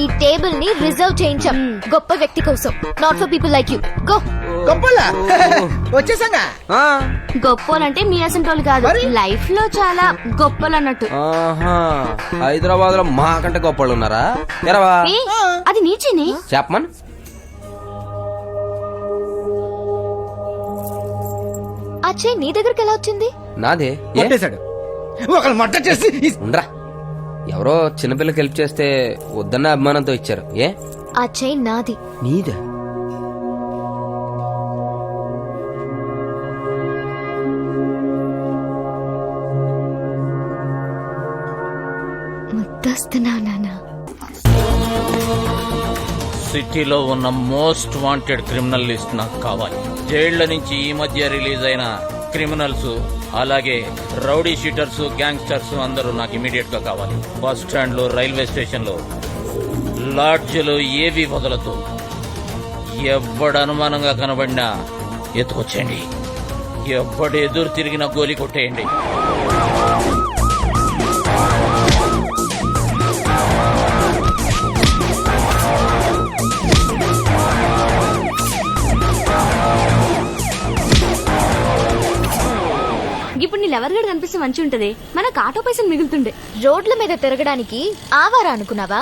ఈ టేబుల్ ని రిజర్వ్ చేయించాం గొప్ప వ్యక్తి కోసం, not for people like you. Go. గొప్పలా వచ్చేసాగా. గొప్పోలంటే మీ అసంటోళ్ళు కాదు, లైఫ్ లో చాలా గొప్పలు అన్నట్టు. హైదరాబాద్ లో మాకంటే గొప్పలు ఉన్నారా? ఎరవా ఏ, అది నీచేనే. చెప్పమన్. ఆ చైన్ నీ దగ్గరికి ఎలా వచ్చింది? నాదే. కొట్టేశాడు ఒకళ్ళు మట్ట చేసి. ఉండరా, ఎవరో చిన్నపిల్లకి హెల్ప్ చేస్తే వద్దన్న అభిమానంతో ఇచ్చారు. ఏ ఆ చైన్ నాది. నీదా? ముద్దస్తున్నావు నాన్న. సిటీలో ఉన్న మోస్ట్ వాంటెడ్ క్రిమినల్ లిస్ట్ నాకు కావాలి. జైళ్ల నుంచి ఈ మధ్య రిలీజ్ అయిన క్రిమినల్స్, అలాగే రౌడీ షీటర్స్, గ్యాంగ్స్టర్స్ అందరూ నాకు ఇమీడియట్ గా కావాలి. బస్ స్టాండ్ లో, రైల్వే స్టేషన్ లో, లాడ్జ్లో ఏవి వదలదు. ఎవ్వడు అనుమానంగా కనబడినా ఎత్తుకొచ్చేయండి. ఎవ్వడు ఎదురు తిరిగిన గోలి కొట్టేయండి. ఇప్పుడు నీ లవర్ గడు కనిపిస్తే మంచి ఉంటది, మనకు ఆటో పైసలు మిగులుతుండే. రోడ్ల మీద తిరగడానికి ఆవారా అనుకున్నావా?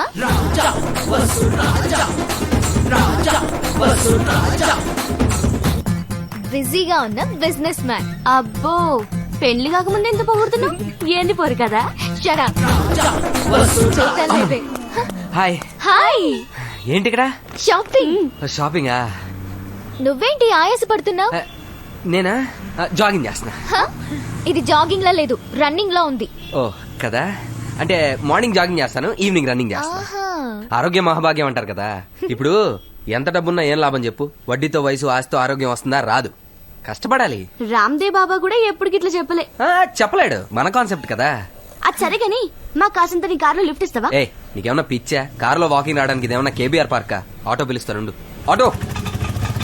బిజీగా ఉన్న బిజినెస్ మ్యాన్. అబ్బో, పెళ్లి కాకముందు ఎంత పొగుడుతున్నావు? ఏంది పోరు కదా. హాయ్. హాయ్. ఏంటి ఇక్కడ? షాపింగ్. షాపింగా? నువ్వేంటి ఆయాస పడుతున్నావు? నేనా జాగింగ్ చేస్తున్నా. ఇది జాగింగ్ లా లేదు, రన్నింగ్ లా ఉంది. ఓ కదా, అంటే మార్నింగ్ జాగింగ్ చేస్తాను, ఈవినింగ్ రన్నింగ్ చేస్తాను. ఆహా. ఆరోగ్యం మహాభాగ్యం అంటారు కదా. ఇప్పుడు ఎంత డబ్బున్నా ఏం లాభం చెప్పు? వడ్డీతో వయసు, ఆస్తితో ఆరోగ్యం వస్తుందా? రాదు. కష్టపడాలి. రామ్దేవ్ బాబా కూడా ఎప్పటికి ఇట్లా చెప్పలే. చెప్పలేడు, మన కాన్సెప్ట్ కదా. అది సరే గాని మా కాసంత నీ కార్లో లిఫ్ట్ ఇస్తావా? ఏ నీకేమన్నా పిచ్చా? కారులో వాకింగ్ రావడానికి ఇదేమన్నా కేబీఆర్ పార్కా? ఆటో పిలుస్తాను. ఆటో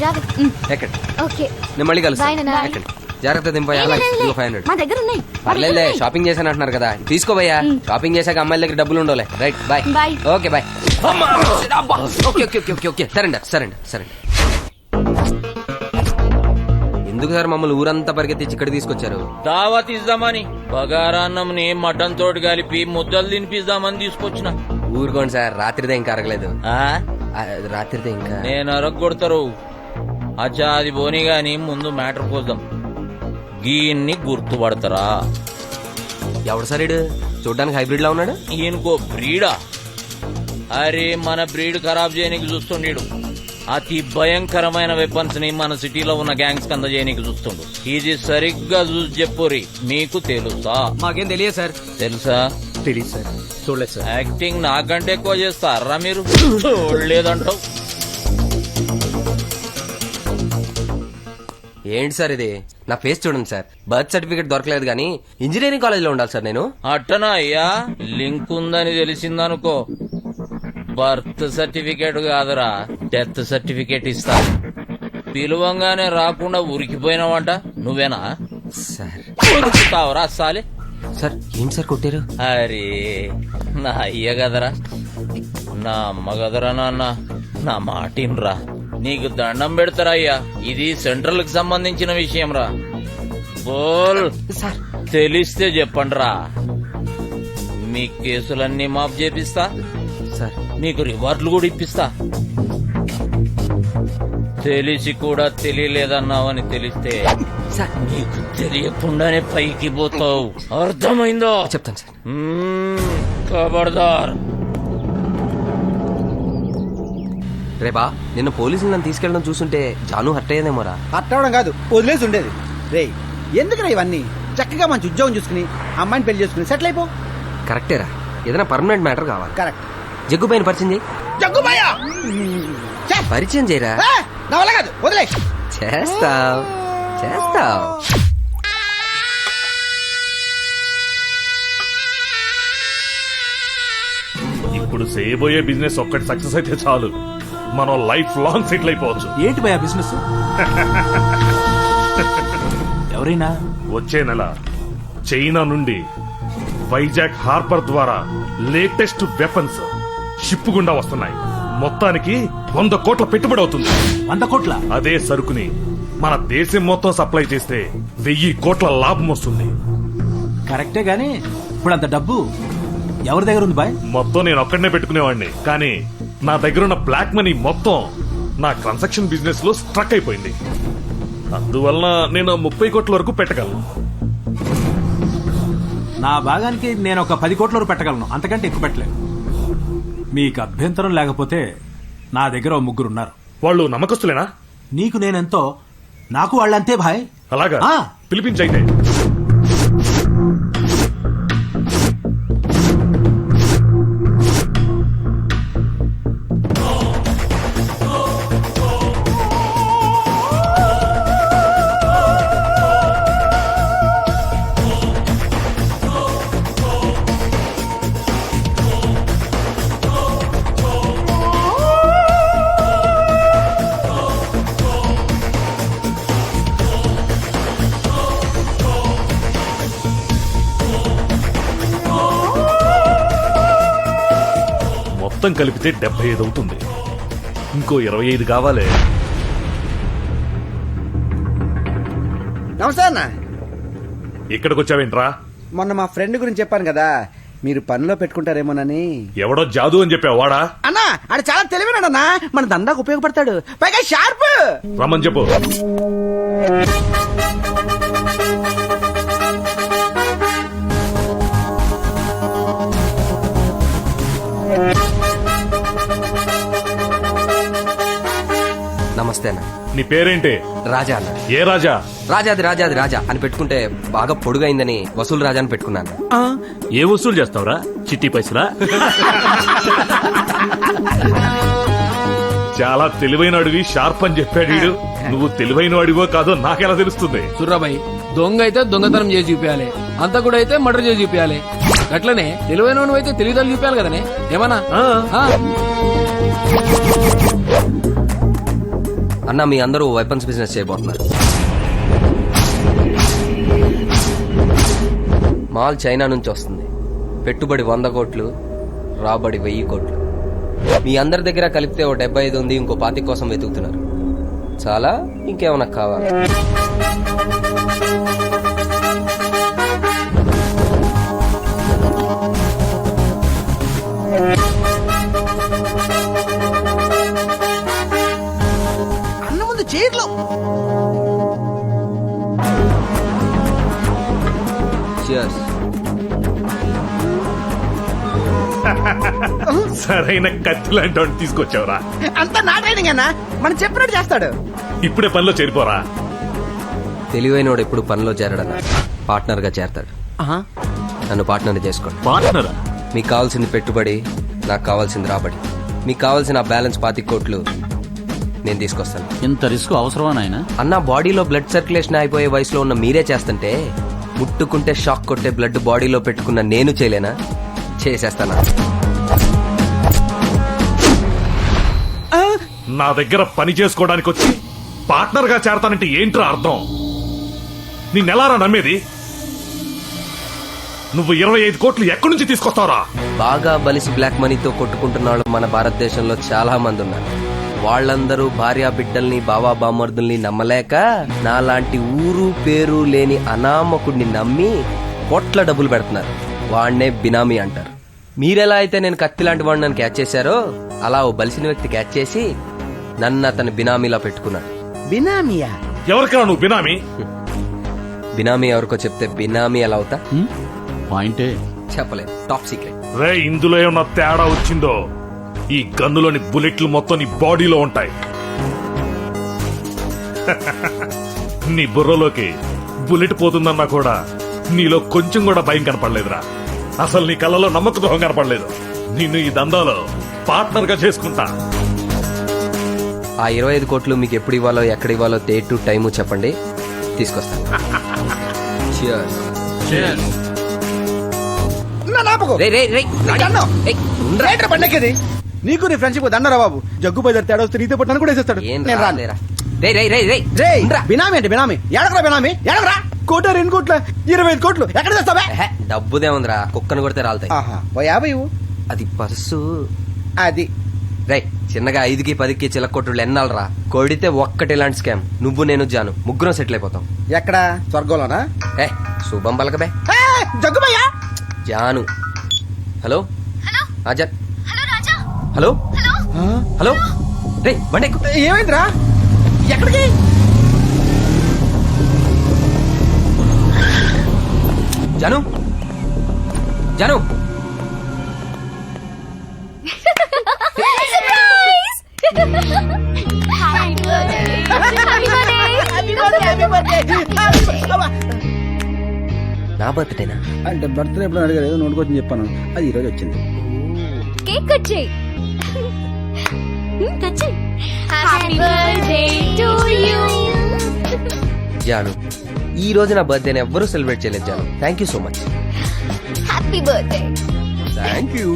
రావే. ఎక్కడ? ఓకే. నేను మళ్ళీ Bye, కలుస్తాను. నాన్న. ఎక్కడ? జాగ్రత్త దింపోయా. 500. మా దగ్గర ఉన్నాయి. పర్లేదులే, షాపింగ్ చేశాను అంటున్నారు కదా, తీసుకోబోయా. షాపింగ్ చేశాక అమ్మాయిల దగ్గర డబ్బులు ఉండవులే. Right, bye. Bye. Okay bye. Okay okay okay okay. సరే. ఎందుకు సార్ మమ్మల్ని ఊరంతా పరిగెత్తించి ఇక్కడ తీసుకొచ్చారు? దావత్ ఇద్దామని, బగారాన్నంని మటన్ తోటి కలిపి ముద్దలు తినిపిద్దామని తీసుకొచ్చిన. ఊరుకోండి సార్, రాత్రిదే ఇంకా అరగలేదు. రాత్రిదే ఇంకా. నేను అరగొడతారు. అచ్చా అది పోనీ గాని ముందు మ్యాటర్ కోసం గీన్ని గుర్తుపడతారా? ఎవడు సార్ ఇడు? చూడ్డానికి హైబ్రిడ్ లా ఉన్నాడు. ఈయనకో బ్రీడా? అరే మన బ్రీడ్ ఖరాబ్ చేయడానికి చూస్తుండీడు. అతి భయంకరమైన వెపన్స్ ని మన సిటీలో ఉన్న గ్యాంగ్స్ కింద చేయడానికి చూస్తుండు. ఇది సరిగ్గా చూసి చెప్పురి, మీకు తెలుసా? మాకేం తెలియదు సార్. తెలుసా? తెలియదు సార్. చూడలేదు సార్. యాక్టింగ్ నాకంటే ఎక్కువ చేస్తారా మీరు? చూడలేదంటావు. ఏంటి సార్ ఇది? నా ఫేస్ చూడండి సార్. బర్త్ సర్టిఫికేట్ దొరకలేదు కానీ ఇంజనీరింగ్ కాలేజ్ లో ఉండాలి సార్ నేను. అట్టనా అయ్యా? లింక్ ఉందని తెలిసిందనుకో, బర్త్ సర్టిఫికేట్ కాదురా, డెత్ సర్టిఫికేట్ ఇస్తా. పిలువంగానే రాకుండా ఉరికిపోయినావంట. నువ్వేనా? సార్ ఉరుకుతావురా సాలే. సార్ ఏంటి సార్ కొట్టారు? అరే నా అయ్య కదరా, నా అమ్మ కదరా నాన్న, నా మాటిన్రా. నీకు దండం పెడతారా అయ్యా, ఇది సెంట్రల్ కి సంబంధించిన విషయం రా. బోల్ సార్. తెలిస్తే చెప్పండి రా, మీ కేసులన్నీ మాఫ్ చేపిస్తా. సార్ నీకు రివార్డులు కూడా ఇప్పిస్తా. తెలిసి కూడా తెలియలేదన్నావని తెలిస్తే సార్ నీకు తెలియకుండానే పైకి పోతావు. అర్థమైందో? చెప్తాను సార్. ఖబర్దార్. రేపా నిన్న పోలీసులు నన్ను తీసుకెళ్ళడం చూస్తుంటే జాను హర్ట్ అయ్యేదేమోరా. అట్టవడం కాదు, వదిలేసి ఉండేది. రే ఎందుకురా ఇవన్నీ? చక్కగా మంచి ఉద్యోగం చూసుకుని అమ్మాయిని పెళ్లి చేసుకుని సెటిల్ అయిపో. కరెక్టేరా, ఏదైనా పర్మనెంట్ మ్యాటర్ కావాలి. కరెక్ట్. జగ్గుబాయిని పరిచయం చేయి. జగ్గుబాయ పరిచయం చేయరా. నా వల్ల కాదు, వదిలే. చేస్తావ్. ఇప్పుడు చేయబోయే బిజినెస్ ఒక్కటి సక్సెస్ అయితే చాలు, మనం లైఫ్ లాంగ్ సెటిల్ అయిపోవచ్చు. ఏంటి భయ బిజినెస్? ఎవరైనా వచ్చే నెల చైనా నుండి వైజాగ్ హార్బర్ ద్వారా లేటెస్ట్ వెపన్స్, షిప్ గుండా వస్తున్నాయి. మొత్తానికి 100 కోట్ల పెట్టుబడి అవుతుంది. 100 కోట్ల? అదే సరుకుని మన దేశం మొత్తం సప్లై చేస్తే 1000 కోట్ల లాభం వస్తుంది. కరెక్టే గానీ ఇప్పుడు అంత డబ్బు ఎవరి దగ్గర ఉంది బాయ్? మొత్తం నేను ఒక్కడనే పెట్టుకునేవాడిని, కానీ నా దగ్గర ఉన్న బ్లాక్ మనీ మొత్తం నా కన్స్ట్రక్షన్ బిజినెస్ లో స్ట్రక్ అయిపోయింది. అందువల్ల నేను 30 కోట్ల వరకు పెట్టగలను. నా భాగానికి నేను ఒక 10 కోట్ల వరకు పెట్టగలను, అంతకంటే ఎక్కువ పెట్టలేను. మీకు అభ్యంతరం లేకపోతే నా దగ్గర ఓ 3 ఉన్నారు. వాళ్ళు నమ్మకస్తులేనా? నీకు నేనెంతో నాకు వాళ్ళంతే భాయ్. అలాగా? ఆ. పిలిపించైతే. మొత్తం కలిపితే 75 అవుతుంది. ఇంకో 25 కావాలి. నమస్తే అన్న. ఇక్కడికి వచ్చావేంట్రా? మొన్న మా ఫ్రెండ్ గురించి చెప్పాను కదా, మీరు పనిలో పెట్టుకుంటారేమోనని. ఎవడో జాదు అని చెప్పావు వాడా? అన్నా ఆడు చాలా తెలివినాడన్నా, మన దందాకు ఉపయోగపడతాడు, పైగా షార్ప్. రమ్మని చెప్పు. నమస్తే అన్న. నీ పేరేంటి? రాజా అన్న. ఏ రాజా? రాజాది రాజా అని పెట్టుకుంటే బాగా పొడుగైందని వసూలు రాజా అని పెట్టుకున్నాను. ఏ వసూలు చేస్తావురా? చిట్టి పైసలా? చాలా తెలివైన అడివి, షార్ప్ అని చెప్పాడు వీడు. నువ్వు తెలివైన అడివో కాదో నాకెలా తెలుస్తుంది? సుర్రాబాయ్, దొంగ అయితే దొంగతనం చేసి చూపించాలి, అంతకుడు అయితే మర్డర్ చేసి చూపించాలి. అట్లనే తెలివైన అయితే తెలివితేటలు చూపించాలి కదనే. ఏమన్నా అన్న, మీ అందరూ వెపన్స్ బిజినెస్ చేయబోతున్నారు. మాల్ చైనా నుంచి వస్తుంది. పెట్టుబడి 100 కోట్లు, రాబడి 1000 కోట్లు. మీ అందరి దగ్గర కలిపితే ఓ 75 ఉంది. ఇంకో 25 కోసం వెతుకుతున్నారు. చాలా? ఇంకేమన్నా కావాలా? అన్న ముందు చీరలు. Cheers. సరైన కత్తి లాంటి వాడిని తీసుకొచ్చావురా. అంతా నా ట్రైనింగ్ అన్నా, మనం చెప్పినట్టు చేస్తాడు. ఇప్పుడే పనిలో చేరిపోరా. తెలివైనోడు ఎప్పుడు పనిలో చేరడన్నా, పార్ట్నర్ గా చేరతాడు. నన్ను పార్ట్నర్ చేసుకోండి. పార్ట్నరా? మీకు కావాల్సింది పెట్టుబడి, నాకు కావాల్సింది రాబడి. మీకు కావాల్సిన బ్యాలెన్స్ 25 కోట్లు నేను తీసుకొస్తాను. ఇంత రిస్క్ అవసరమా నాయన? అన్న, బాడీలో బ్లడ్ సర్క్యులేషన్ అయిపోయే వయసులో ఉన్న మీరే చేస్తుంటే ముట్టుకుంటే షాక్ కొట్టే బ్లడ్ బాడీలో పెట్టుకున్న నేను చేయలేనా? చేసేస్తానా? నా దగ్గర పని చేసుకోవడానికి వచ్చి పార్ట్నర్ గా చేరతానంటే ఏంట్రా అర్థం? నిన్నెలారా నమ్మేది? నువ్వు 25 కోట్లు ఎక్కడి నుంచి తీసుకొస్తావురా? బాగా బలిసి బ్లాక్ మనీతో కొట్టుకుంటున్న వాళ్ళు మన భారతదేశంలో చాలా మంది ఉన్నారు. వాళ్ళందరూ భార్యా బిడ్డల్ని, బావా బామర్దుల్ని నమ్మలేక నాలాంటి ఊరు పేరు లేని అనామకుడిని నమ్మి కోట్ల డబ్బులు పెడుతున్నారు. వాడినే బినామీ అంటారు. మీరెలా అయితే నేను కత్తి లాంటి వాడిని నన్ను క్యాచ్ చేశారో, అలా ఓ బలిసిన వ్యక్తి క్యాచ్ చేసి నన్ను అతని బినామీలా పెట్టుకున్నాడు. బినామియా? ఎవరికైనా నువ్వు బినామీ? బినామీ ఎవరికో చెప్తే బినామీ ఎలా అవుతా? పాయింటే చెప్పలేదు. Top secret. రే, ఇందులో ఏమన్నా తేడా వచ్చిందో ఈ గన్నులోని బుల్లెట్లు మొత్తం నీ బాడీలో ఉంటాయి. నీ బుర్రలోకి బుల్లెట్ పోతుందన్నా కూడా నీలో కొంచెం కూడా భయం కనపడలేదురా. అసలు నీ కళ్ళలో నమ్మక ద్రోహం కనపడలేదు. నిన్ను ఈ దందాలో పార్ట్నర్ గా చేసుకుంటా. ఆ 25 కోట్లు మీకు ఎప్పుడు ఇవ్వాలో, ఎక్కడ ఇవ్వాలో డేటు టైము చెప్పండి, తీసుకొస్తాను. Cheers. నా నాపకు. రేయ్, రేయ్, రేయ్, దండం. ఏయ్, ఉండ్రా. ఏంట్రా పండక్కిది? నీకు నీ ఫ్రెండ్షిప్ దండరా బాబు. జగ్గు పోయి తేడా వస్తే నీతో పట్టు కూడా వేసేస్తాడు. ఏం నేను రాను. రాలేరా? రేయ్, రేయ్, రేయ్, రేయ్, రేయ్, ఉండ్రా. బినామీ అంటే బినామీ. ఎడకరా బినామీ? ఎడకరా? 1 కోట్ల 25 కోట్లు ఎక్కడ తెస్తావా? ఎహె, డబ్బుదే ఉందిరా, కుక్కను కొడితే రాలుతాయి. ఆహా, ఓ 50 ఇవ్వు. అది పర్సు అది రై చిన్నగా 5కి 10కి చిలకొట్టుళ్ళు ఎన్నాళ్ళరా కొడితే ఒక్కటి ఇలాంటి స్కామ్ నువ్వు నేను జాను ముగ్గురం సెటిల్ అయిపోతాం. ఎక్కడ స్వర్గంలోనా? ఏ శుభం పలకబే. జగ్గుబయ్యా జాను హలో జాన్ హలో హలో రే బండి ఎక్కు. ఏమైందిరా? ఎక్కడికి? జాను జాను నా బర్త్డేనా? అంటే బర్త్డే ఎప్పుడు అడిగారు, ఏదో నోటుకొచ్చి చెప్పాను, అది ఈ రోజు వచ్చింది. కేక్ కట్ చేయి. Happy birthday to you. Jaanu ఈ రోజు నా బర్త్డేని ఎవ్వరూ సెలబ్రేట్ చేయలేదు Jaanu. Thank you so much. Happy birthday. Thank you.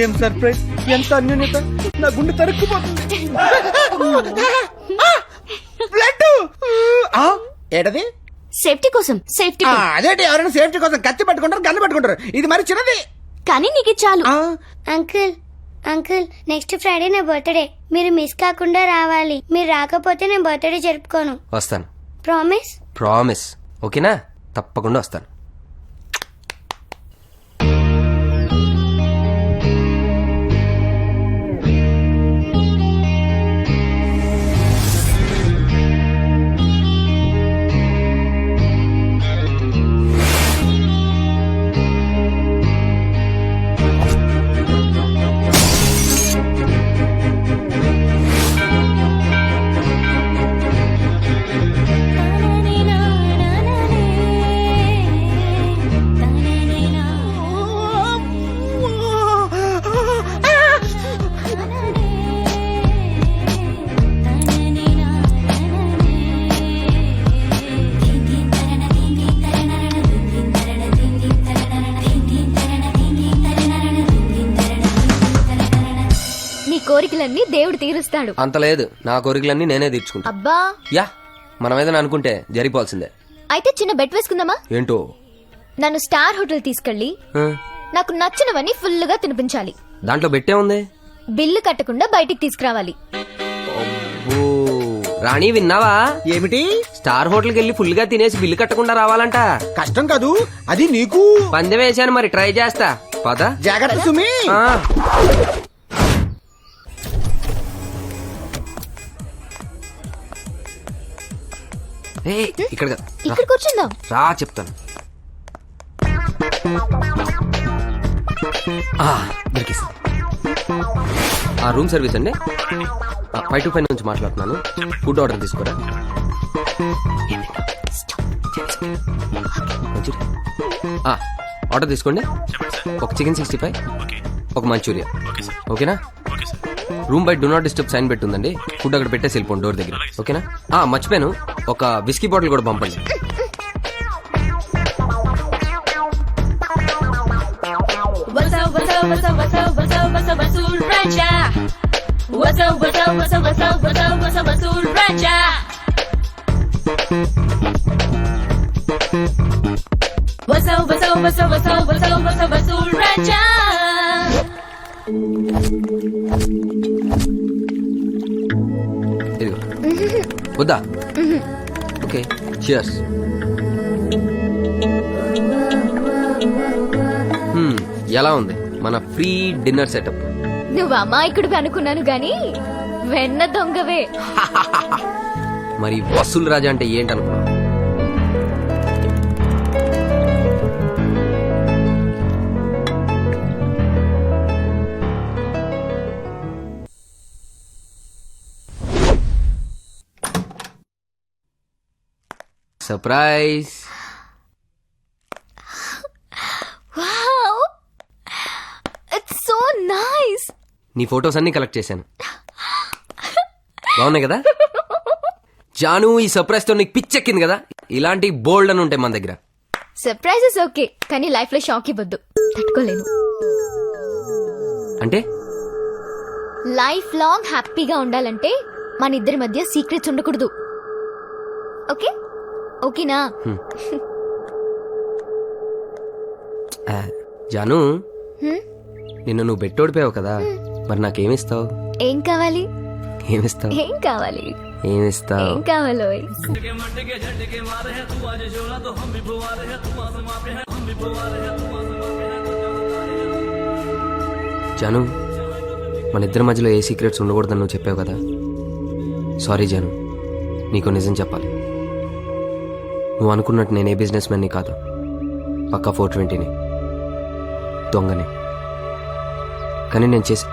ఏం సర్ప్రైజ్, ఎంత అన్యోన్యత, నా గుండె తరుక్కుపోతుంది. బ్లడ్ ఏటది? సేఫ్టీ కోసం సేఫ్టీ. అదేంటి, ఎవరైనా సేఫ్టీ కోసం కత్తి పట్టుకుంటారు, గన్ను పట్టుకుంటారు, ఇది మరి చిన్నది. కానీ నీకు ఇది చాలు. అంకుల్ అంకుల్ నెక్స్ట్ ఫ్రైడే నా బర్త్డే, మీరు మిస్ కాకుండా రావాలి. మీరు రాకపోతే నేను బర్త్డే జరుపుకోను. వస్తాను. ప్రామిస్? ప్రామిస్. ఓకేనా? తప్పకుండా వస్తాను. కోరికలన్నీ దేవుడు తీరుస్తాడు. అంత లేదు, నా కోరికలన్నీ నేనే తీర్చుకుంటా. అబ్బా యా, మనం ఏదైనా అనుకుంటే జరిగిపోవాల్సిందే. అయితే చిన్న బెట్ వేసుకుందామా? ఏంటో? నన్ను స్టార్ హోటల్ తీసుకెళ్లి నాకు నచ్చినవన్నీ ఫుల్ గా తినిపించాలి. దాంట్లో బెట్టే ఉంది. బిల్లు కట్టకుండా బయటికి తీసుకురావాలి. రాణి విన్నావా? ఏమిటి? స్టార్ హోటల్కి వెళ్ళి ఫుల్ గా తినేసి బిల్లు కట్టకుండా రావాలంట. కష్టం కాదు అది నీకు. పందెం వేసాను, మరి ట్రై చేస్తా. పద. జాగ్రత్త సుమి. ఇక్కడ ఇక్కడ కూర్చుందాం రా, చెప్తాను. దొరికేసి ఆ రూమ్ సర్వీస్ అండి. 5 to 5 నుంచి మాట్లాడుతున్నాను. ఫుడ్ ఆర్డర్ తీసుకోరా. ఆర్డర్ తీసుకోండి. ఒక చికెన్ 65, ఒక మంచూరియా. ఓకేనా? Room boy do not disturb sign పెట్టుందండి. ఫుడ్ అక్కడ పెట్టేసి వెళ్ళిపోండి డోర్ దగ్గర. ఓకేనా? మర్చిపోయాను, ఒక విస్కీ బాటిల్ కూడా పంపండి. వద్దా? Okay, cheers. ఎలా ఉంది మన ఫ్రీ డిన్నర్ సెటప్? నువ్వు అమాయకుడివి అనుకున్నాను గాని వెన్న దొంగవే. మరి వసూలు రాజా అంటే ఏంటనుకున్నా? Surprise. Wow, it's so nice. నీ ఫొటోస్ అన్ని కలెక్ట్ చేశాను. బాగున్నాయి కదా జాను? ఈ సర్ప్రైజ్ తో నీకు పిచ్చెక్కింది కదా? ఇలాంటి బోల్డ్ అని ఉంటాయి మన దగ్గర. సర్ప్రైజెస్ ఓకే, కానీ లైఫ్ లో షాక్ ఇవ్వద్దు, తట్టుకోలేను. అంటే లైఫ్ లాంగ్ హ్యాపీగా ఉండాలంటే మన ఇద్దరి మధ్య సీక్రెట్స్ ఉండకూడదు. ఓకే? ఓకేనా? జాను, నిన్ను నువ్వు బెట్టోడిపోయావు కదా, మరి నాకేమిస్తావు? ఏం కావాలి? ఏమిస్తావు? ఏం కావాలి? ఏమిస్తావు? ఏం కావాలో జాను, మన ఇద్దరి మధ్యలో ఏ సీక్రెట్స్ ఉండకూడదని నువ్వు చెప్పావు కదా. సారీ జాను, నీకు నిజం చెప్పాలి. నువ్వు అనుకున్నట్టు నేను ఏ బిజినెస్ మ్యాన్ని కాదు, పక్కా 420ని, దొంగని. కానీ నేను చేసి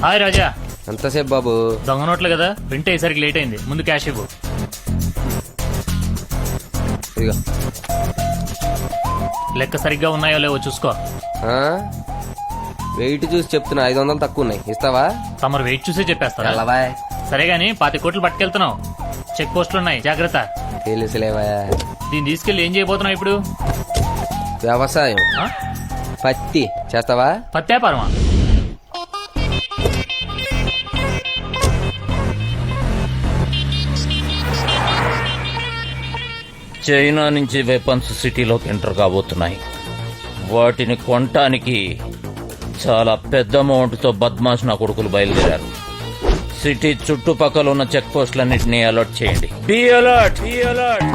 హాయ్ రాజా. అంతసేపు బాబు? దొంగ నోట్లు కదా, ప్రింట్ అయ్యేసరికి లేట్ అయింది. ముందు క్యాష్ ఇవ్వు. ఇదిగో. లెక్క సరిగ్గా ఉన్నాయో లేవో చూసుకో. వెయిట్ చూసి చెప్తున్నా, 500 తక్కువ ఉన్నాయి, ఇస్తావా? తమరు వెయిట్ చూసే చెప్పేస్తారా? అలావాయ్. సరే గాని 20 కోట్లు పట్టుకెళ్తున్నావు. చెక్ పోస్టులు ఉన్నాయి, జాగ్రత్త. తెలుసులేవా. దీన్ని తీసుకెళ్లి ఏం చేయబోతున్నావు ఇప్పుడు? వ్యవసాయం. ఆ? పత్తి చేస్తావా? పత్తి వ్యాపారమా? చైనా నుంచి వెపన్స్ సిటీలోకి ఎంటర్ కాబోతున్నాయి. వాటిని కొనటానికి చాలా పెద్ద అమౌంట్తో బద్మాష్ నా కొడుకులు బయలుదేరారు. సిటీ చుట్టుపక్కల ఉన్న చెక్ పోస్టులన్నింటినీ అలర్ట్ చేయండి. Be alert, be alert.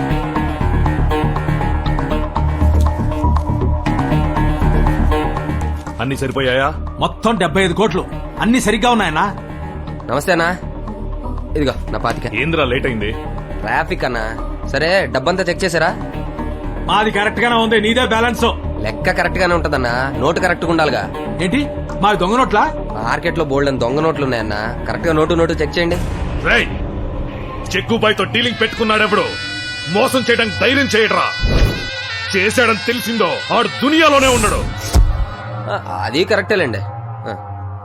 అన్ని సరిపోయాయా? మొత్తం 75 కోట్లు అన్ని సరిగ్గా ఉన్నాయన్నా. నమస్తే అన్నా, ఇదిగో నా 25. ఏంద్రా లేట్ అయింది? ట్రాఫిక్ అన్నా. సరే, డబ్బంతా చెక్ చేశారా? మాది కరెక్ట్ గానే ఉంది, నీదే బ్యాలెన్స్. లెక్క కరెక్ట్ గానే ఉంటదన్నా, నోటు కరెక్ట్ గా ఉండాలిగా. ఏంటి మాది దొంగ నోట్లా? మార్కెట్ లో బోల్డ్ అని దొంగ నోట్లు ఉన్నాయన్నా, కరెక్ట్ గా నోటు చెక్ చేయండి. రేయ్, చెక్కుబాయ్ తో డీలింగ్ పెట్టుకున్నాడెప్పుడు మోసం చేయడానికి ధైర్యం చేయడరా. చేశాడని తెలిసిందో ఆడు దునియాలోనే ఉన్నాడు. అది కరెక్టేలేండి.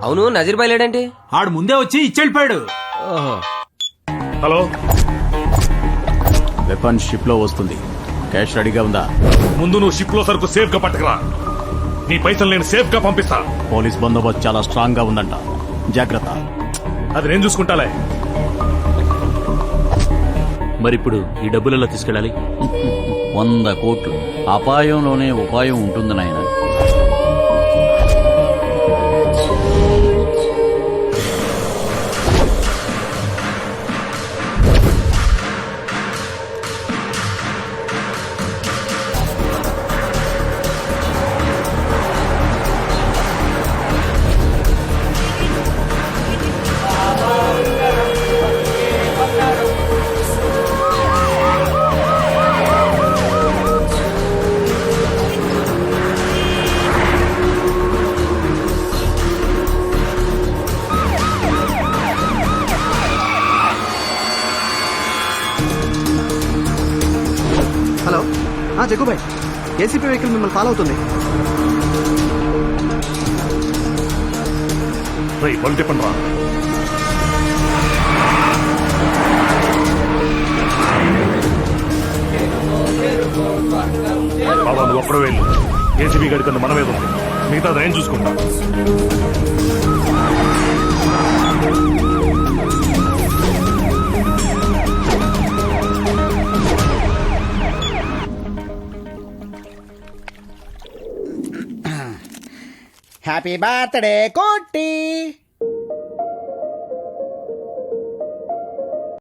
అవును, నజీర్ బాయ్ లేడేంటి? ఆడు ముందే వచ్చి ఇచ్చెళ్ళిపోయాడు. ఓహో. హలో, వెపన్ షిప్ లో వస్తుంది, క్యాష్ రెడీగా ఉందా? ముందు నువ్వు షిప్ లో సరుకు సేఫ్ గా పట్టుకురా. నీ పైసలు నేను సేఫ్ గా పంపిస్తా. పోలీస్ బందోబస్తు చాలా స్ట్రాంగ్ గా ఉందంట, జాగ్రత్త. అది నేను చూసుకుంటాలే. మరిప్పుడు ఈ డబ్బులు ఎలా తీసుకెళ్ళాలి? 100 కోట్లు. అపాయంలోనే ఉపాయం ఉంటుంది నాయన. హలో, జగ్గుబాయ్, ఏసీపీ వెహికల్ మిమ్మల్ని ఫాలో అవుతుంది. రేయ్, బళ్ళు తిప్పండి రా. బాబా, నువ్వు ఒక్కడే వెళ్ళు. ఏసీబీ గడి కింద మనమే ఉంది, మిగతా నేను చూసుకుంటా. హ్యాపీ బర్త్డే కోటి.